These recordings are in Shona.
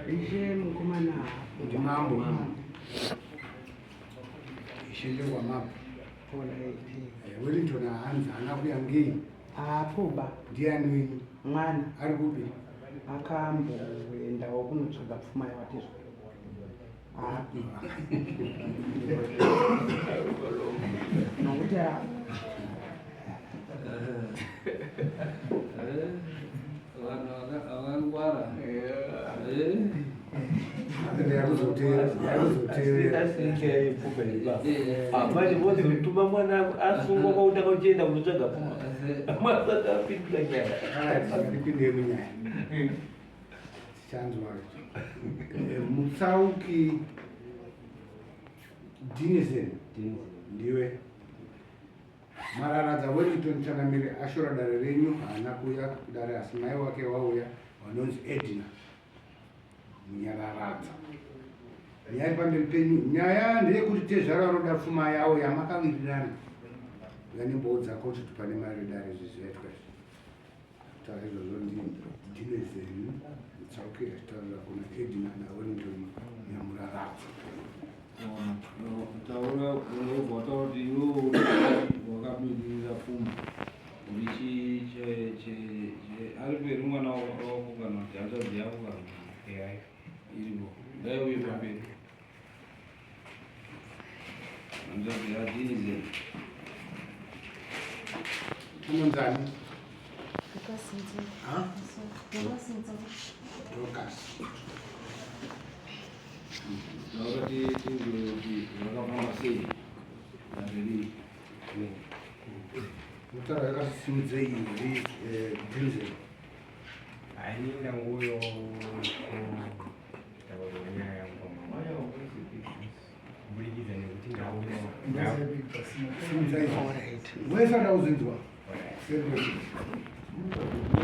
Ishe mkumana mambo ishele kwa mambo pole Wellington aanza anakuya ngei aphuba ndiani wini mwana ari kupi akambo enda okunotsvaga pfuma yavatizvo nokuti avangwara manje voti kutuma mwana asungwa kwautanga uchienda kunotsvaga pfuma mwasati apindula nyaya ndipinde munyaya tichanzwa mutsauki dinisen ndiwe mararadza Wellington chanamiri ashora dare renyu haana kuya kudare asi mai wake wauya vanonzi Edna munyararadza nyaya pamberi penyu nyaya ndeyekuti tezvara vanoda pfuma yavo yamakawirirana yanemboudza kuti pane mari dare zvizivaitwa taura izvozvo ndinezenu mutsauki achitaurira kuna Edna naWellington nyamuraradza taura unobva kuti iwo wakamirira pfuma ari peri mwana wako kana kuti hanzvadzi yako kana iripo ngaiuye pamberi hanzvadzi yadinizeni unonzani Dorcas vakati tinzwe kuti vakafamba sei dareri mutaura yakasimudzei iri dinzen ainda nguyo kutaura nyaya yangu kuburikidza nekuti wesada uzinzwa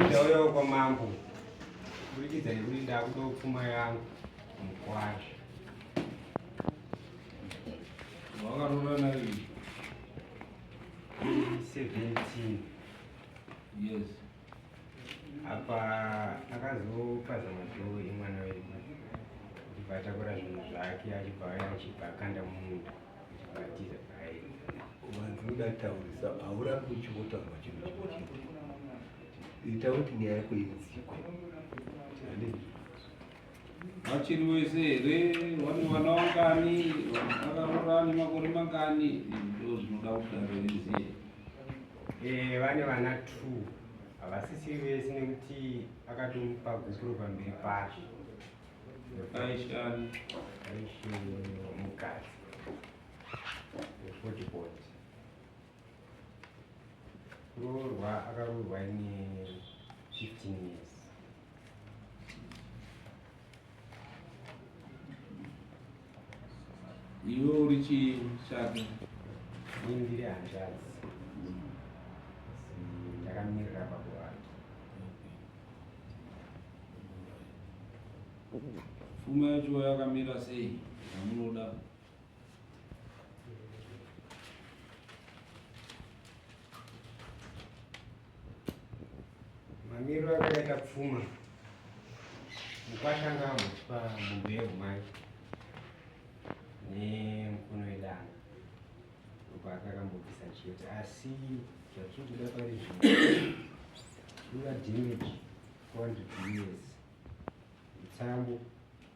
ndauyawo kwamambo kuburikidza nekuti ndakudawo pfuma yangu mukwazvo vakarorana rii 17 yes apa akazopa zamadhoo emwana wedu kuti atakura zvinhu zvake achibva akanda mumunda achibatiza paai vantu udataurisa haurapi uchivotaurwa chinhu chimwe chete ita kuti nyaya yako idzikwe vachiri wese here vane vana vangani vakarora nemakore mangani ndo zvinoda kuti dareriziye vane vana 2 havasisi vese nekuti akatomupa gukuru pamberi pacho aishani aishi mukadzi we40 kuroorwa akaroorwa ine 15 years iwe uri chii chake indiri hanzvadzi ndakamirira baba vake pfuma yacho yakamira sei zvamunoda mamiro akaita pfuma mukwashanga amutsva mumbu yehumai nemukono wedanga uko akakambobvisa chete asi zvatiri kuda pari zvino uva damage 400 years mutsambo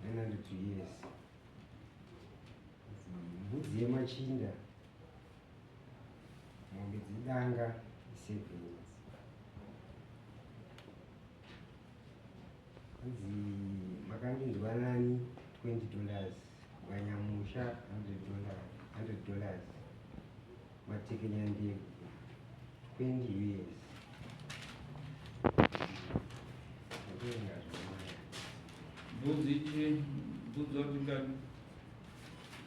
900 years mbudzi yemachinda mombe dzedanga 7 years anzi makandinzwa nani $20 wanyamusha $100 matekenya ndegu 20 years akuenga zvomaya mbudzi chi mbudzi watingani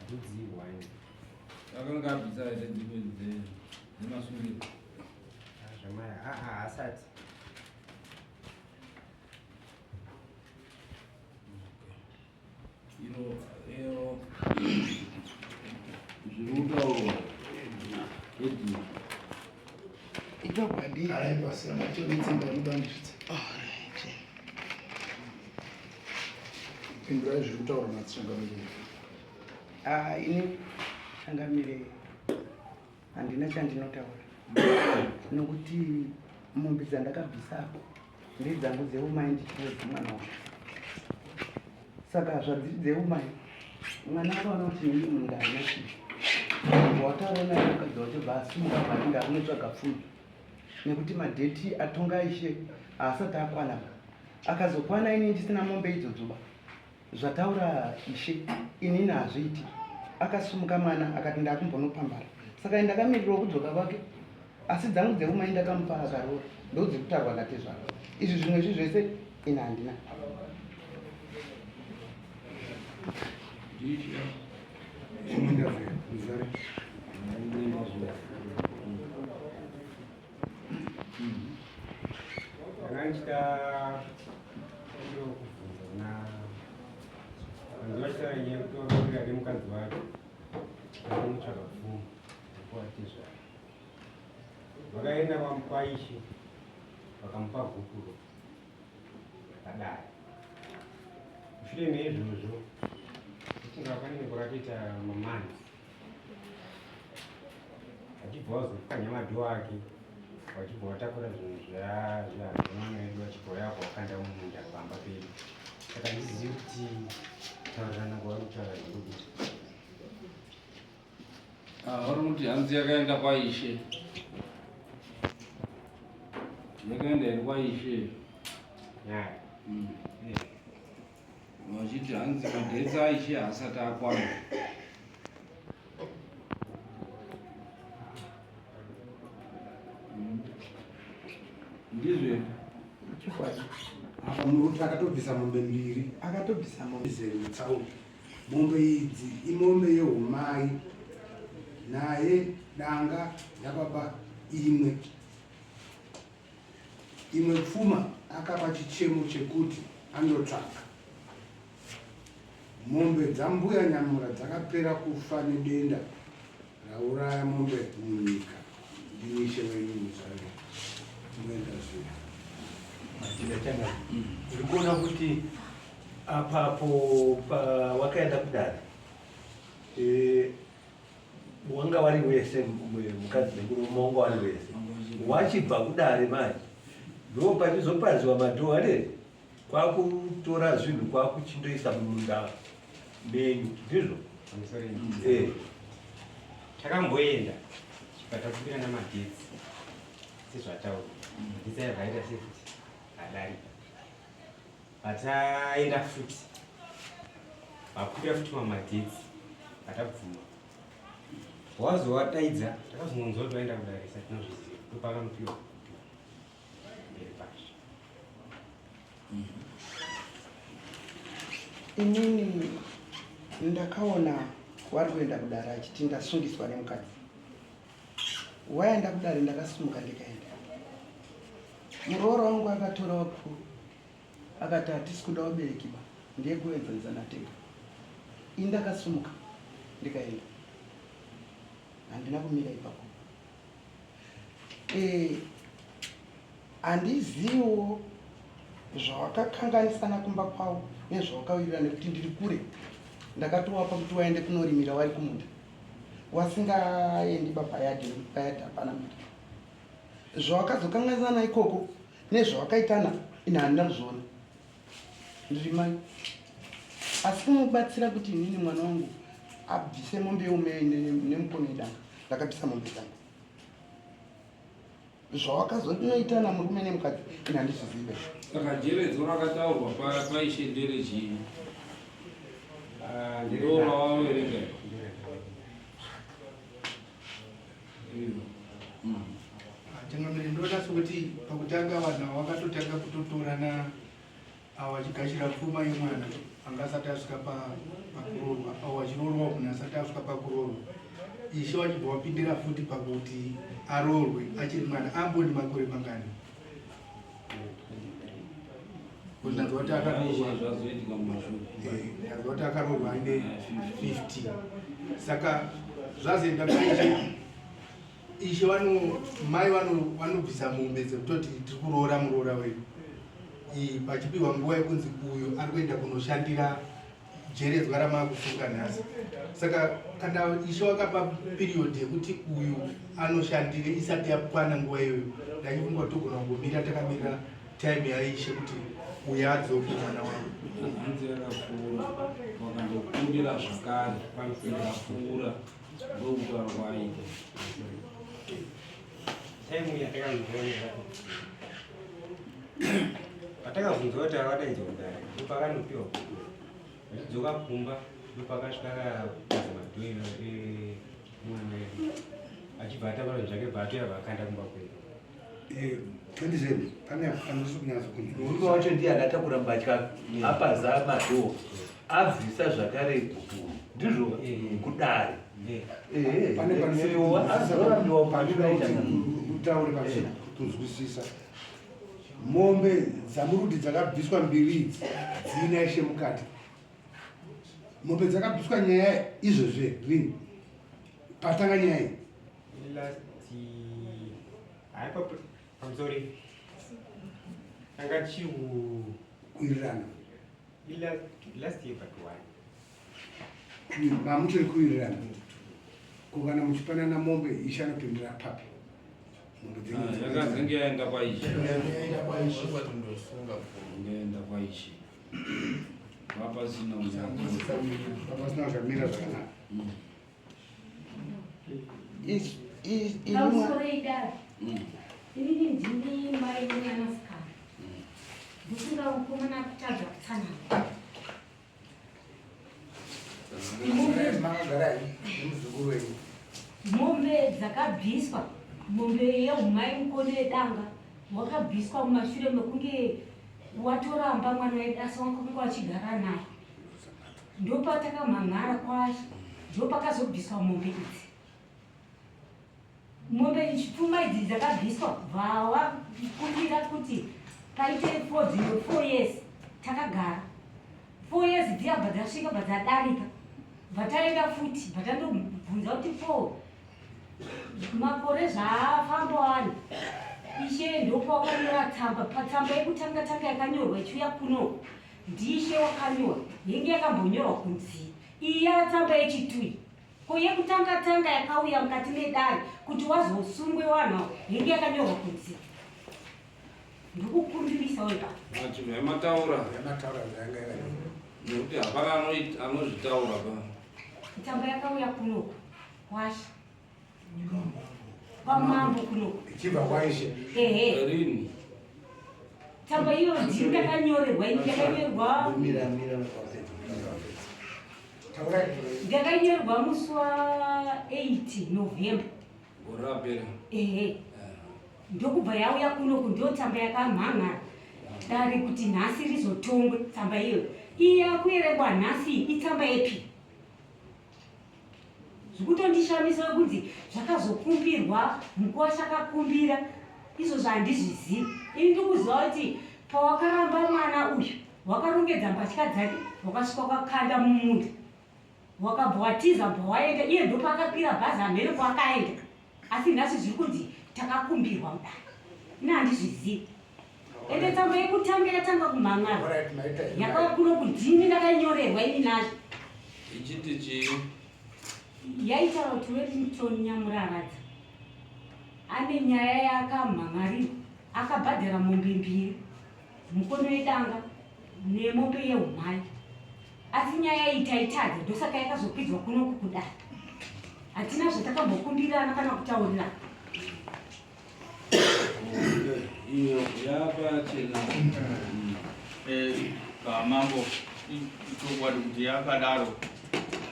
mbudzi 1 akanga abvisa ite dzimwe dzemasungiro zvomaya asati iro zvirikutaurwa Edna itobhadira aibasira macho vitsimba nobanditsa pindura zviri kutaura natsangamiri. Ini Changamire handina chandinotaura nokuti mombe dzandakabvisapo ndedzangu dzeumai ndichiwedza mwana wangu. Saka zvadziri dzeumai mwana akaona kuti ndiri mundani wataona akadza kutobva asimuka panenge akunotsvaga pfuma nekuti madheti atonga ishe haasati akwana. Akazokwana ini ndisina mombe idzodzo zvataura ishe inini hazviiti. Akasumuka mwana akati ndakumbonopambara. Saka ndakamirira kudzoka kwake asi dzangu dzeumai ndakamupa akaroora ndodzekutarwa ngate zvako. Izvi zvimwe zvese ini handina. Ndakachita kuvhunza ndinochitaura nyaya yekutororera nemukadzi wacho akamutsvaga pfuma nekuwatizva. Vakaenda kwaishe vakamupa gukuro akadai. Mushure meizvozvo tichinga panenge kwakatoita mamanzi achibva wazopfanya madho ake wachibva watakura zvinhu zvemwana wedu wachibva yako wakanda mumunda pamba pedu. Saka ndizivi kuti taurirana kwakutsvaga zvokuti vari kuti hanzi yakaenda kwaishe, yakaenda iri kwaishe nyaya vachiti hanzi madhetsi aishe haasati akwana. Ndizve Chikwadi. Apa muruti akatobvisa mombe mbiri. Akatobvisa mombe mutsauni. Mombe idzi imombe yeumai. Naye danga yababa imwe. Imwe pfuma akapa chichemo chekuti andotsvaka. Mombe dzambuya Nyamura dzakapera kufa nedenda rauraya mombe munyika. Ndinishe wenyu muzare. Mwenda zvino. Matinatanga. Ndikuona kuti apapo wakaenda kudare. Wanga wari wese mukadzi nekuru wanga wari wese. Wachibva kudare mai. Ndo pachizopadziwa madho ane kwakutora zvinhu kwakuchindoisa mumunda menyu ndizvo. takamboenda tikatapukira namagetsi sezvataura ndisayabvaita sefuti adarika pataenda futi vakwira futi mamagetsi atabvuma wazowadaidza takazongonzwa kuti vaenda kudarisa tinozviziva topakamupiwa mberi pasha. Inini ndakaona wari kuenda kudare achiti ndasungiswa nemukadzi. Waenda kudare ndakasimuka ndikaenda. Muroora wangu akatorawo pfuuro akati hatisi kuda ubereki ba ndiye kuedzenzana tega. Ini ndakasimuka ndikaenda. Handina kumira ipapo. Handiziwo zvawakakanganisana kumba kwawo nezvawakawirira nekuti ndiri kure. Ndakatowapa kuti waende kunorimira wari kumunda. Wasingaendi papayadhi hapana munda. Zvawakazokanganisana ikoko nezvawakaitana ini handina kuzviona. Ndiri mai. Asi kumubatsira kuti inini mwana wangu abvise mombe yeume nemukono wedanga. Ndakabvisa mombe dzangu. Zvawakazonoitana murume nemukadzi ini handizvizivi. saka jeredzo rakataurwa paishe ndere chii? Ndiro rawaverenga Changamire ndoda sokuti pakutanga vanhu vakatotanga kutotorana vachigashira pfuma yemwana anga asati asvika pakuroorwa au vachiroorwa munhu asati asvika pakuroorwa. Ishe wachibva wapindira futi pakuti aroorwe achiri mwana amboni makore mangani. Kunzvanzi wati akaroorwa zvazoitika mumashure kuti akaroorwa aine 50. Saka zvazoenda paishe ishe mai vanobvisa mombe dzekutoti tiri kuroora muroora wedu. Pachipiwa nguva yekunzi uyu ari kuenda kunoshandira kujeredzwa ramakusunga nhasi. Saka kana Ishe wakapa period yekuti uyu anoshandire isati yakwana nguva iyoyo, ndachifunga kuti togona kungomira takamirira time yaIshe kuti uyu adzoke mwana wangu. hanzi yakapfuura wakandokumbira zvakare ikapfuura ndokutaura kwaita time yatakamboonera patakabvunzwa kuti avadaidza kudare ndopakanopiwa achidzoka kumba ndopakasvika kaza madhoiro emwana wedu achibva ataura zvake bva atoyabva akanda kumba kwedu 27 pane anosi kunyaza kunzwa murume wacho ndiye akatakura mbatya apaza madhoo abvisa zvakare bhubhuru ndizvo kudare azorambiwa painoita utaure pasi kunzwisisa. Mombe dzamurudi dzakabviswa mbiri idzi dziina Ishe mukati. Mombe dzakabviswa nyaya izvozve rini patanga nyaya iyi pamusori anga kuwirirana last year but mamuchiri kuwirirana kungana muchipanana mombe Ishe anopindira papi yakazenge yaenda kwaIshe Yaenda kwaIshe kwatondosunga ngaenda kwaIshe vapasina papasina zvakamira zvakanaka. Pausoreidara inini ndini mai mwanasikana ndisinga mukomana kutadza kutsanana Makagara nemuzukuru wenyu mombe dzakabviswa. Mombe yeumai mukone wedanga wakabviswa mumashure mekunge watoramba mwana wedu asi wakange wachigara naye. Ndopatakamhan'ara kwacho ndopakazobviswa mombe idzi. Mombe pfuma idzi dzakabviswa vawakumbira kuti paite 4 years takagara 4 years dziyabva dzasvika bva dzataenda futi bvatandobvunza kuti 4 makore zvaafamba ari Ishe ndopawakanyora tsamba patsamba yekutanga yakanyorwa ichiuya kuno ndiIshe wakanyora yenge yakambonyorwa kunzi iyi yatsamba yechitui ko yekutanga yakauya mukati medare kuti wazosungwe wanhu yenge yakanyorwa kunzi ndikukumbirisa wega vacho vaimataura zvanga yakanyorwa nekuti hapana anozvitaura pa tsamba yakauya kuno kwasha pamambo kuno ichibva kwaIshe rini tsamba iyo ndindakanyorerwa ndakanyorerwa musi wa8 November gore rapera ndokubva yauya kunoku ndio tsamba yakamhan'ara dari kuti nhasi rizotongwe tsamba iyo iyi yakuyerekwa nhasi itsamba yepi zvekutondishamisa kunzi zvakazokumbirwa mukuva chakakumbira izvo zvandizvizivi. Ini ndikuziva kuti pawakaramba mwana uyu wakarongedza mbatya dzake wakasvika kwakanda mumunda wakabva watiza bva waenda iye ndopakakwira bhazi hamene kwakaenda asi nhasi zviri kunzi takakumbirwa mudare. Ini handizvizivi ende tsamba yekutanga yatanga kumhan'ara yakakuno kudini ndakanyorerwa ini nazvo ichiti chii yaitaura kuti Wellington Nyamuraradza ane nyaya yakamhan'arirwa akabhadhara mombe 2 mukono wedanga nemombe yeumhai asi nyaya iyi taitadza ndosaka yakazopidzwa kunoku kudare. Hatina zvatakambokumbirana kana kutaurirana. iyo yapachena mambo chokwadi kuti yakadaro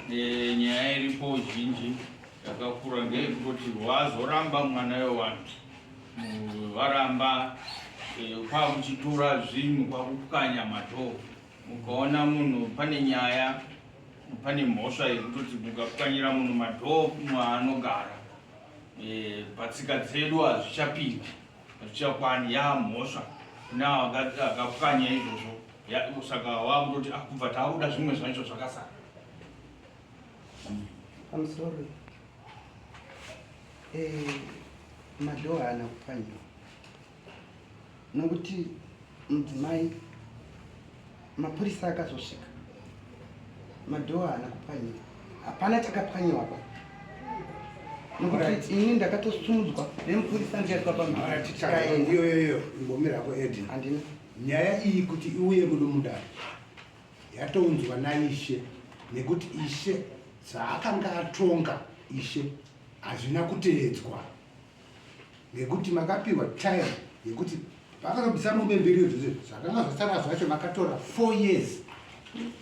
nyaya iripo zhinji yakakura ngeyekutoti wazoramba mwana wevanhu varamba kwakuchitora zvinhu kwakupwanya madhoo ukaona munhu pane nyaya pane mhosva yekutoti mukapwanyira munhu madhoo mwaanogara patsika dzedu hazvichapindi hazvichakwani yaamhosva kuna akapwanya izvozvo saka wakutoti kubva taakuda zvimwe zvacho zvakasara. I'm sorry. Madhoo haana kupwanyiwa nokuti mudzimai mapurisa akazosvika madhoo haana kupwanyiwa, hapana chakapwanyiwa pa nokuti ini ndakatosumudzwa nemupurisa ndikaitwa pamtikaenda iyoyoyo ngomirako edi handina nyaya iyi kuti iuye muno mundani yatounzwa naishe nekuti ishe dzaakanga atonga ishe hazvina kuteedzwa ngekuti makapiwa time yekuti pakazobvisa mombe mbiri idzose zvakanga zvasara zvacho makatora 4 years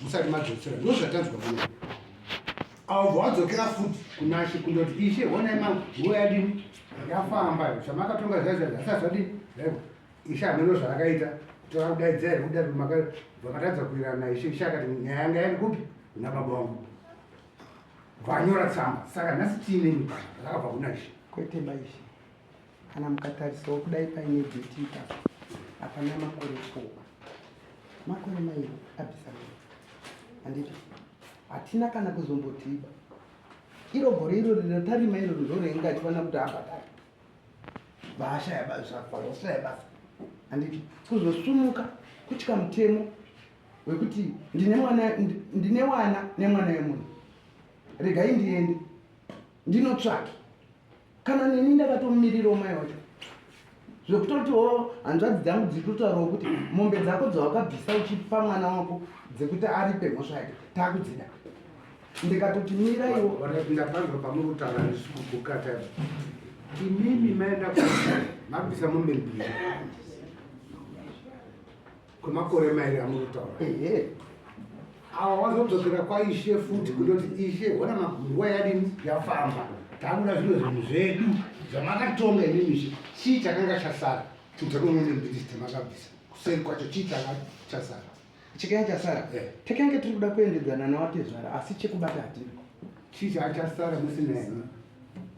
musati madzosera ndo zvatanzwa kuno avo vadzokera futi kunashe kundoti ishe honai manguva yadini yafamba zvamakatonga zvaizvo zvasara zvadini ishe hameno zvaakaita kutora kudaidzira here kudai vakatadza kuirana naishe ishe akati nyaya yanga yairi kupi kuna baba vangu vanyora tsamba saka nhasi tiine mipana zvakabva kuna ishe kwete baishe kana mukatarisawo kudai paine dhetika hapana makore 4 makore mairi abvisa handiti hatina kana kuzombotiba iro gore iroro rinotarima iroro ndorengatifana kuti abhadari vashaya bashaya basa handiti kuzosumuka kutyika mutemo wekuti ndine wana nemwana wemunhu regai ndiende ndinotsvake kana neni ndakatomirirawo mai wacho zvekutotiwo hanzvadzi dzangu dziri kutaurawo kuti mombe dzako dzawakabvisa uchipa mwana wako dzekuti aripe mhosva yake taakudzida ndikatoti miraiwo ndapanzwa pamuri kutaura ndisukukata imimi maenda mabvisa mombe mbiri kwemakore mairi amuri kutaura awa wazodzokera kwaishe futi kundoti ishe ona nguva yadini yafamba takuda zvinhu zvedu zvamakatonga inimishe chii chakanga chasara kubva kwemombe mbiri dzamakabvisa kuseri kwacho chii changa chasara chikanga chasara takange tiri kuda kuendedzana nawatezvara asi chekubata hatiri chii chachasara musina heni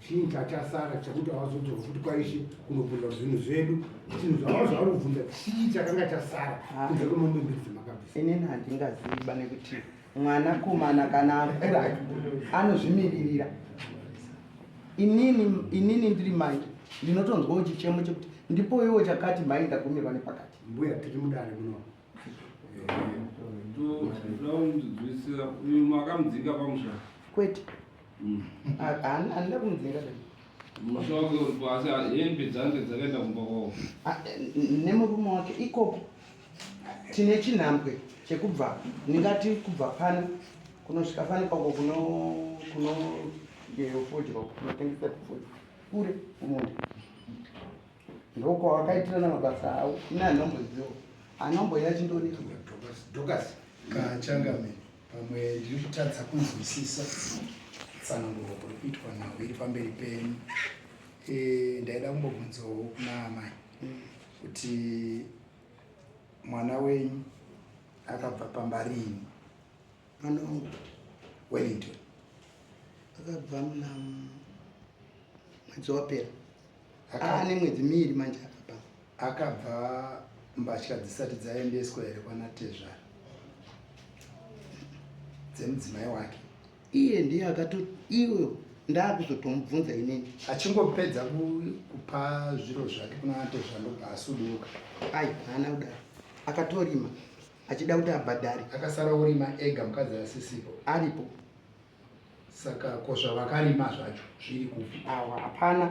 chii chachasara chekuti awazodzoka futi kwaishe kunobvunza zvinhu zvedu chinhu zvava zvavari kubvunza chii chakanga chasara kubva kwemombe mbiri dzamakabvisa inini handingaziva nekuti mwana komana kana akura anozvimiririra inini ndiri mai ndinotonzwawo chichemo chekuti ndipo iwo chakati mai ndagumirwa nepakati mbuya tiri mudare muno ndounzwisisa uyu makamudzinga pamusha kwete handida kumudzinga musha wake uri pasi hembe dzange dzakaenda kumba kwavo nemurume wake ikoko tine chinhambwe chekubva ndingati kubva pano kunosvika pane kwako kuno yefodyo kunotengesa kufodyo kure umunda ndokwawakaitirana mabasa awo ine hanombozivo hanomboina chindoni dhokasi kachangameni pamwe ndiri kutadza kunzwisisa tsananguro kuri kuitwa nawo iri pamberi penyu ndaida kumbobvunzawo kuna amai kuti mwana wenyu akabva pamba rini mwana wangu Wellington akabva muna mwedzi wapera ane mwedzi miiri manje akabva mbatya dzisati dzaendeswa here kwana Tezvara dzemudzimai wake iye ndiye iwe ndaakuzotomubvunza inini achingopedza kupa zviro zvake kuna Tezvara ndobva asuduka ai haana kudaro akatorima achida kuti abhadhari akasara urima ega mukadzi asisipo aripo saka kozva vakarima zvacho zviri kupi awa hapana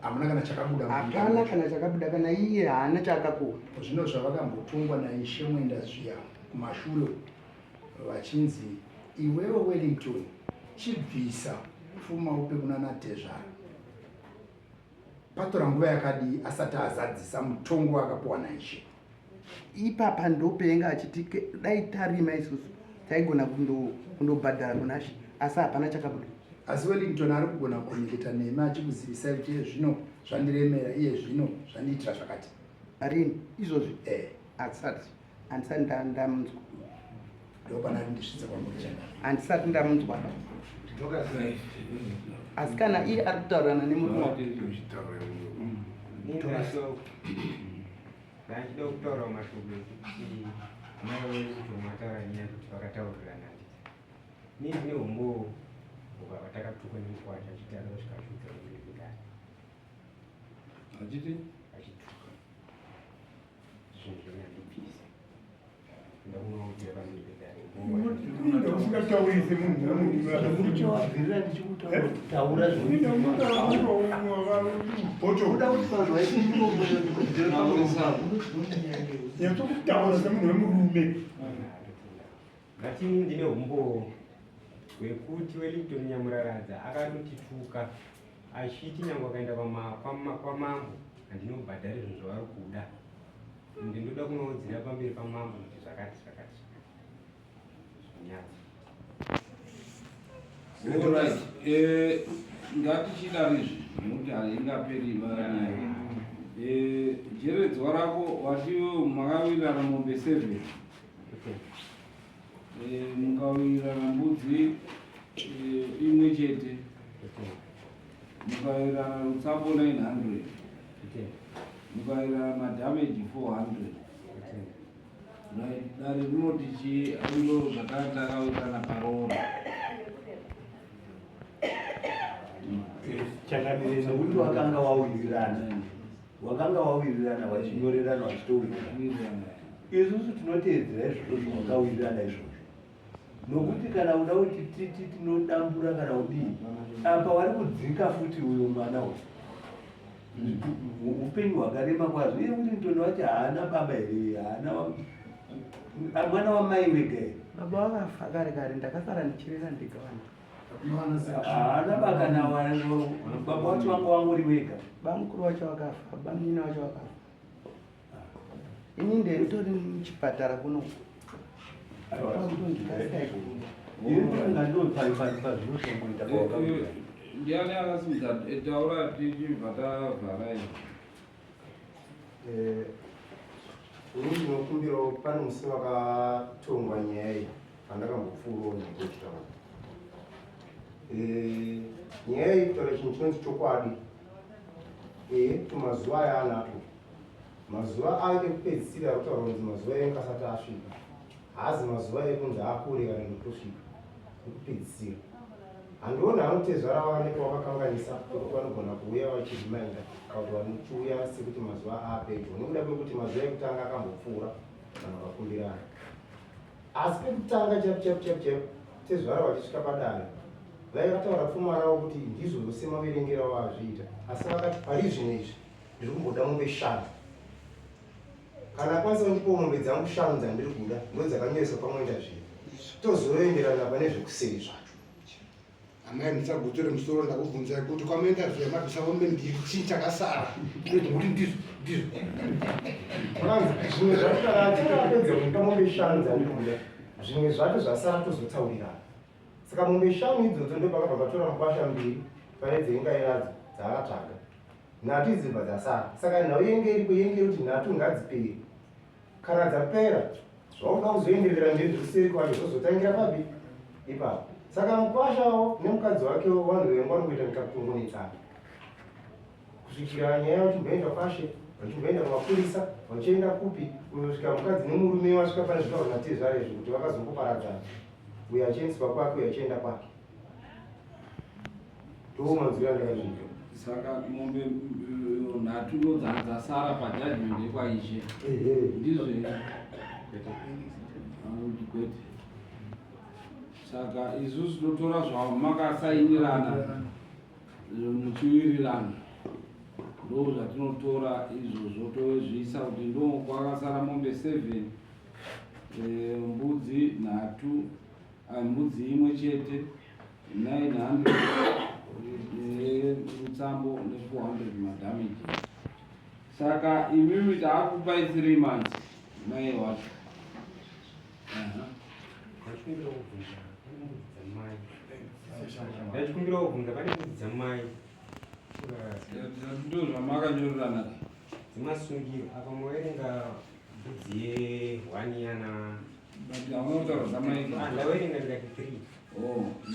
hamuna kana chakabuda hapana kana chakabuda kana iye haana chaakakohwa zvino zvavakambotongwa naishe mwenda zviya kumashure vachinzi iwewo Wellington chibvisa pfuma upe kuna Tezvara patora nguva yakadi asati azadzisa mutongo akapiwa naishe ipapa ndopenga achiti dai tarima isusu taigona kundobhadhara kunashe asi hapana chakabuda asi Wellington ari kugona kureketa nemi achikuzivisai kuti iye zvino zvandiremera iye zvino zvandiitira zvakati rini izvozvi handisati ndamunzwa ndopana ndisvitsa kwamuri handisati ndamunzwa asi kana iye ari kutaurana nemurume ndachida kutaurawo mashoko ekuti mai Wellington mataura nyaya kuti vakataurirana nii ndine umbowo vatakatuka nemukwata achiti ada kusvika svika uri kudai achiti achituka zvinhu zvonyandibvisa nda kunoutira pamberi pedare usingataurisi munhu ndikuchavabvirira ndichikutaura uda kuti vanhu vaitokutaura semunhu wemurume. Ngatini ndine umbo hwekuti Wellington Nyamuraradza akatotituka achiti nyangwe akaenda kwamambo handinobhadhara zvinhu zvavari kuda, ndinoda kunowedzera pamberi pamambo kuti zvakati Alright, ngatichidarizve nokuti haingaperi varanyaya. Jeredzwa rako watiwo makawirirana mombe 7, mukawirirana mbudzi imwe chete, mukawirirana rutsambo 900, mukawirirana madhameji 400. Dare rinoti chi ando zvakatakawirirana parora. chakamireza kuti wakanga wawirirana vachinyorerana vachitowirirana. Isusu tinoteedzera izvozvo zvawakawirirana izvozvo, nokuti kana uda kuti titi tinodambura kana kudii, apa wari kudzika futi uyo mwana uyu upenyu hwakarema kwazvo. Iye kuti Ntoni wacho haana baba here, haana mwana wamai wega here. Baba wakafa kare ndakasara ndichirera ndega vanhu. Haana bakana baba wacho wanga wangori wega. Bamukuru wacho wakafa, bamnyina wacho wakafa. Ini ndiritori muchipatara kuno. Ndiani akasimudza taura tichibva tavharai. Ini ndinokumbirawo pane musi wakatongwa nyaya iyi pandakambopfuurawo nekuchitaura. Nyaya iyi kutaura chinhu chinonzi chokwadi. Tumazuva aya anapo, mazuva ake kupedzisira kutaura kunzi mazuva enyu kasati asvika, haazi mazuva ekunzi akure kana ndotosvika ekupedzisira. Handioni hanotezvara wavanenge wakakanganisa kuti vanogona kuuya vachirimainda kuti vanochiuya sekuti mazuva apedyo, nekuda kwekuti mazuva ekutanga akambopfuura kana vakakumbirana. Asi pekutanga chapu tezvara vachisvika padare vaikataura pfuma ravo kuti ndizvo zvose maverengera wazviita, asi vakati pari zvino izvi ndiri kumboda mombe 5. Kana kwanisa kundipawo mombe dzangu 5 dzandiri kuda, ndo dzakanyoreswa pamwenda zvino, tozoenderana pane zvekuseri zvacho. Amai ndisagutore musoro ndakubvunzai kuti kwamenda zvemabvisa mombe ndiri chii chakasara. Ndoti kuti ndizvo. Zvimwe zvacho takapedza kunipa mombe 5 dzandiri kuda, zvimwe zvacho zvasara tozotaurirana. Saka mombe 5 idzodzo ndo pakabva patora mabasha 2 pane dzeingayiradzo dzaakatsvaga. Nhatu idzibva dzasara. Saka nhau yenge iripo yenge kuti nhatu ngadziperi. Kana dzapera, zvauda kuzoenderera mberi kuseri kwacho zvozotangira papi ipapo. Saka mukwashawo nemukadzi wakewo vanhu vengu vari kuita mikakungunitsana. Kusvikira nyaya vachimboenda kwashe, vachimboenda kumapurisa, vachienda kupi, kusvika mukadzi nemurume vasvika pane zvitaurwa natezvare izvi kuti vakazomboparadzana. Uyo achiendeswa kwake, uyo achienda kwake. Ndomanzwira ndakazvizvo. Saka mombe nhatu ndo dzasara pajajmendi yekwaishe. Ndizvo here. Kwete. Saka isusu totora zvamakasainirana muchiwirirana, ndo zvatinotora izvozvo tozviisa kuti ndo kwakasara mombe 7, mbudzi nhatu, mbudzi imwe chete 900, rutsambo ne400 madhameji. Saka imimi taakupai 3 months mai wacho. Ndachikumbira kubvunza pane mbudzi dzamai ndo zvamakanyorerana dzimasungiro apa maverenga mbudzi ye1 yana amautaura dzamai ndaverenga ndikati 3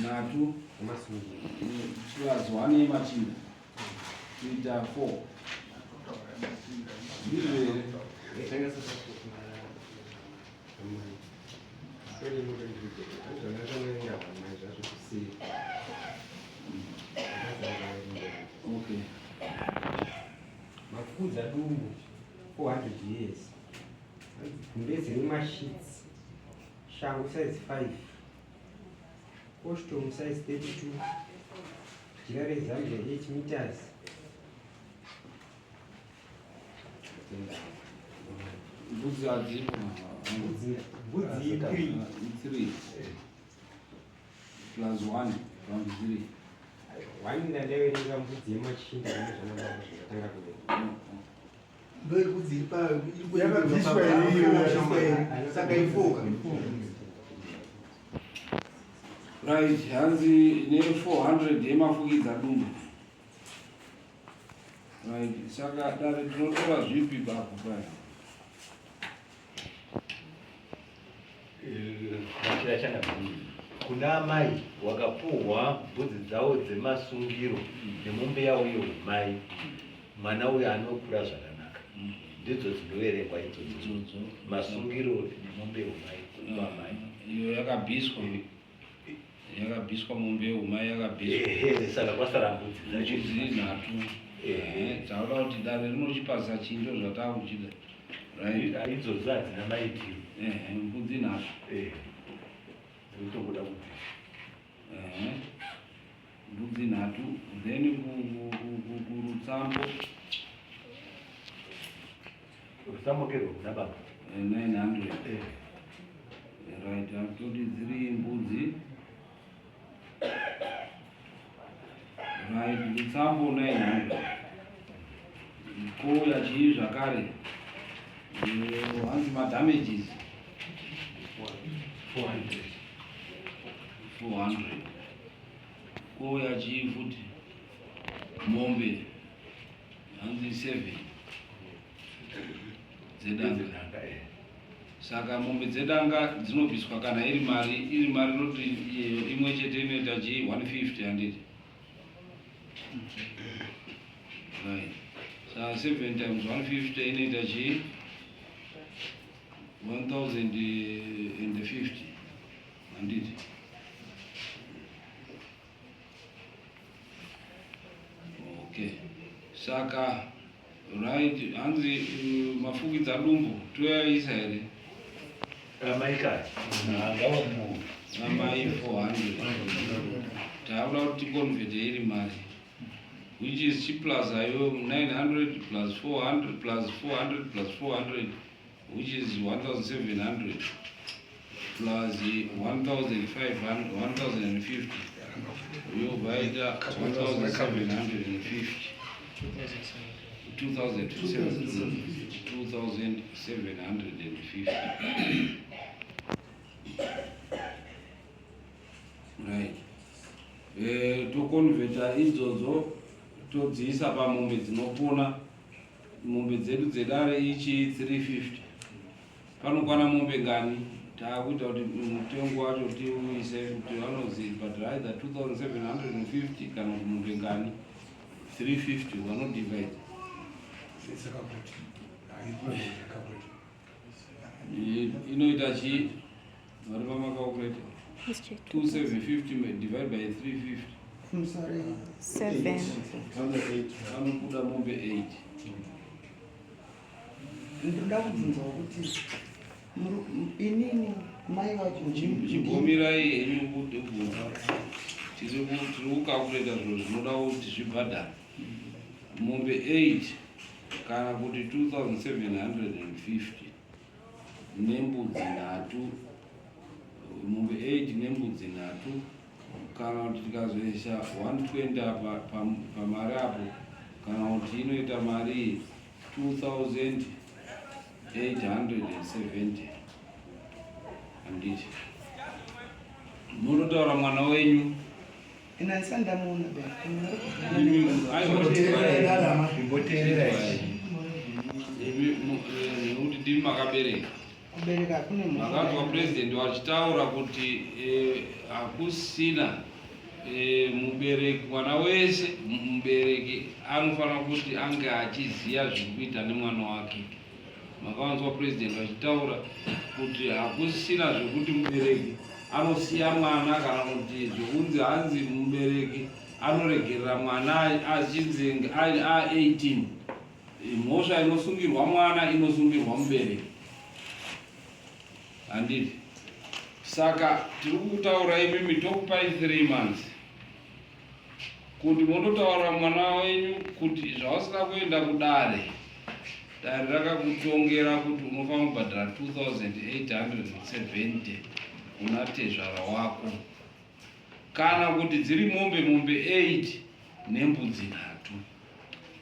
nhatu dzimasungiro chivazi 1 yemachinda kuita 4 ndizvo here. Okay. Mafudza dumbu 400 years. Ndezine mashits. Shangu size 5. Ostrom size 32, Girare Zambia 8 meters. Mbudzi hadzipo. Mbudzi 3 plus 1 round 3. Wani ndaverenga mbudzi yemachinda nezvanatanga kuverenga. Ndoi kudzipa Yakabviswa iriyo saka ifoka. Right, hanzi ne 400 yemafukidza dumbu. Right, saka dare tinotora zvipi papo paya? Machira chanabviri kuna amai wakapuhwa mbudzi dzavo dzemasungiro nemombe yavo yeumai, mwana uyo anokura zvakanaka, ndidzo dzinoverengwa idzodzo masungiro nemombe yeumai kuamai. Iyo yakabviswa mombe yeumai yakabviswa. Saka kwasara mbudzi Mbudzi 3. Taura kuti dare rinochipasa chindo zvatakuchida. Right, idzodzo hadzina maitiro. Mbudzi 3. Ndinotokuda kuti mbudzi 3, then kurutsambo rutsambo kerwo kuna baba 900. Right, akutoti 3 mbudzi. Right, rutsambo 900. Ko yachii zvakare hanzi madamages 400. Ko yachii futi mombe hanzi 7 dzedanga. Saka mombe dzedanga dzinobviswa kana iri mari noti imwe chete inoita chi 150 handiti. Right. Saka 7 times 150 inoita chi 1050 handiti. Okay. Saka right, hanzi mafukidza dumbu toyaisa here. Amaikari Amai 400. Taura kuti convert iri mari, which is chi plus ayo 900 plus 400 plus 400 plus 400, which is 1700 plus 1500 1050. You buy 1750. 2750. Right. Tokonveta idzodzo todziisa pamombe dzinopona. Mombe dzedu dzedare ichi 350. Panokwana mombe ngani? Taakuita kuti mutengo wacho tiuise kuti vanoziva but either 2750 kana kuti mombe ngani 350 vanodivide. Inoita chi vari pamakaokureta 2750 divide by 350. 7 Vanobuda mombe 8. Ndoda kubvunzawo kuti inini mai vacho chimbomirai henyu kubvunza. Tiri kukakureta zviro zvinoda kuti zvibhadhara. Mombe 8 kana kuti 2750 nembudzi 3. Mombe 8 nembudzi 3 kana kuti tikazoisa 120 pamari apo kana kuti inoita mari 2870 handiti. Munotaura mwana wenyu ina isandamuona nekuti ndimi makabereka. kubereka kune Makanzwa president wachitaura kuti hakusina mubereki, mwana wese mubereki anofanira kuti ange achiziva zvekuita nemwana wake. Makanzwa president wachitaura kuti hakusina zvekuti mubereki anosiya mwana kana kuti zvokunzi hanzi mubereki anoregerera mwana achinzi a18. Mhosva inosungirwa mwana inosungirwa mubereki handiti. Saka tiri kutaura imimi tokupai 3 months kuti mondotaura mwana wenyu kuti zvausina kuenda kudare, dare rakakutongera kuti unofanira kubhadhara 2,870 kuna tezvara wako, kana kuti dziri mombe 8 nembudzi 3.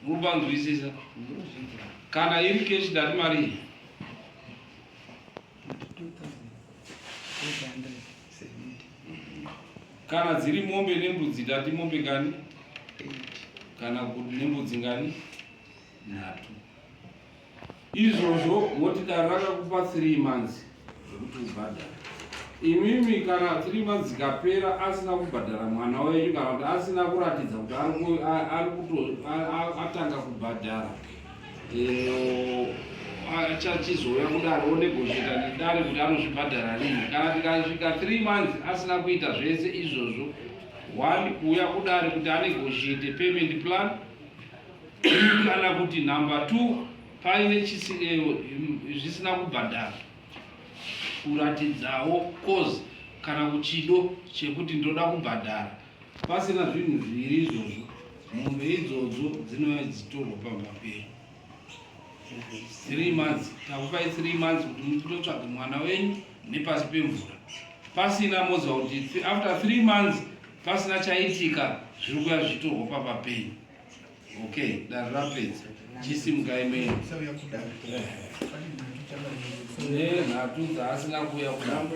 Murupanzwisisa? Kana iri keshi dati mari kana dziri mombe nembudzi dati mombe ngani, kana kuti nembudzi ngani 3. Izvozvo motikari rakakupa 3 months zvokuti ubhadhara. Imimi kana 3 months zikapera asina kubhadhara mwana wenyu, kana kuti asina kuratidza kuti atanga kubhadhara, achachizoya kudare onegotiata nedare kuti anozvibhadhara rini. Kana tikasvika 3 months asina kuita zvese izvozvo, 1 kuuya kudare kuti anegotiate payment plan, kana kuti number 2 paine zvisina kubhadhara, kuratidzawo cause kana kuchido chekuti ndoda kubhadhara. Pasina zvinhu zviri izvozvo, mombe idzodzo dzinouya dzitorwa pamba penyu. 3 months, takupai 3 months kuti mutotsvaga mwana wenyu nepasi pemvura. Pasina moza kuti after 3 months pasina chaitika zviri kuya zvitorwa pamba penyu. Okay, dare rapedza. Chisimukai meno. Ne nhatu dzaasina kuya kudamba.